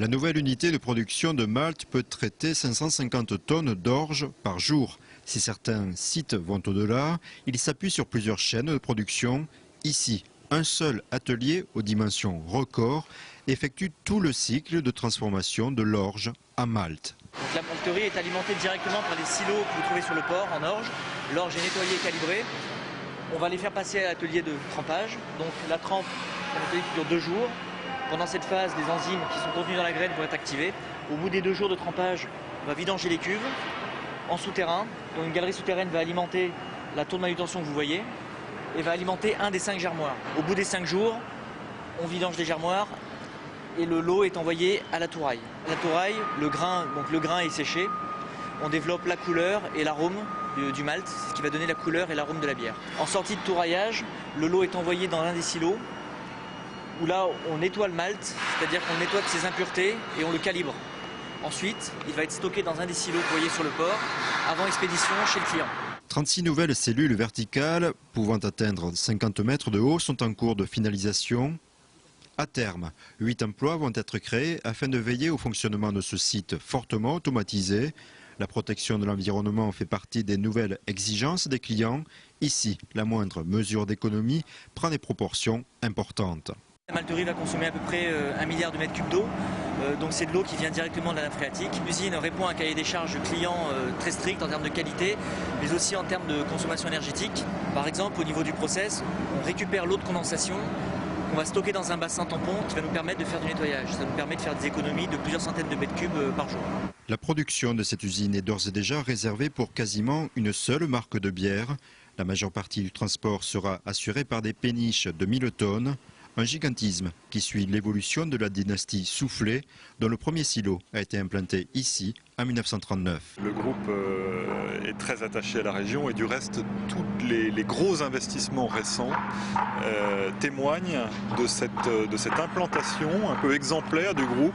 La nouvelle unité de production de Malte peut traiter 550 tonnes d'orge par jour. Si certains sites vont au-delà, il s'appuie sur plusieurs chaînes de production. Ici, un seul atelier aux dimensions record effectue tout le cycle de transformation de l'orge à Malte. Donc la malterie est alimentée directement par les silos que vous trouvez sur le port en orge. L'orge est nettoyée et calibrée. On va les faire passer à l'atelier de trempage. Donc la trempe, c'est un atelier qui dure 2 jours. Pendant cette phase, les enzymes qui sont contenues dans la graine vont être activées. Au bout des 2 jours de trempage, on va vidanger les cuves en souterrain. Donc une galerie souterraine va alimenter la tour de manutention que vous voyez et va alimenter un des 5 germoirs. Au bout des 5 jours, on vidange les germoirs et le lot est envoyé à la touraille. À la touraille, le grain est séché. On développe la couleur et l'arôme du malt, ce qui va donner la couleur et l'arôme de la bière. En sortie de touraillage, le lot est envoyé dans l'un des silos où là on nettoie le malt, c'est-à-dire qu'on nettoie de ses impuretés et on le calibre. Ensuite, il va être stocké dans un des silos que vous voyez sur le port avant expédition chez le client. 36 nouvelles cellules verticales pouvant atteindre 50 mètres de haut sont en cours de finalisation. À terme, 8 emplois vont être créés afin de veiller au fonctionnement de ce site fortement automatisé. La protection de l'environnement fait partie des nouvelles exigences des clients. Ici, la moindre mesure d'économie prend des proportions importantes. La malterie va consommer à peu près 1 milliard de mètres cubes d'eau, donc c'est de l'eau qui vient directement de la nappe phréatique. L'usine répond à un cahier des charges client très strict en termes de qualité, mais aussi en termes de consommation énergétique. Par exemple, au niveau du process, on récupère l'eau de condensation qu'on va stocker dans un bassin tampon qui va nous permettre de faire du nettoyage. Ça nous permet de faire des économies de plusieurs centaines de mètres cubes par jour. La production de cette usine est d'ores et déjà réservée pour quasiment une seule marque de bière. La majeure partie du transport sera assurée par des péniches de 1000 tonnes. Un gigantisme qui suit l'évolution de la dynastie Soufflet, dont le premier silo a été implanté ici en 1939. Le groupe est très attaché à la région et du reste, tous les gros investissements récents témoignent de cette implantation un peu exemplaire du groupe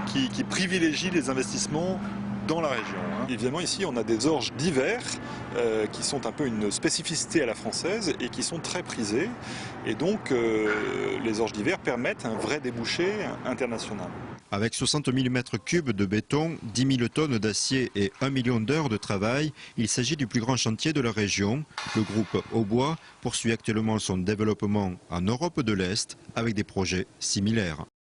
qui privilégie les investissements dans la région. Évidemment, ici, on a des orges d'hiver qui sont un peu une spécificité à la française et qui sont très prisées. Et donc, les orges d'hiver permettent un vrai débouché international. Avec 60 000 m3 de béton, 10 000 tonnes d'acier et 1 million d'heures de travail, il s'agit du plus grand chantier de la région. Le groupe Aubois poursuit actuellement son développement en Europe de l'Est avec des projets similaires.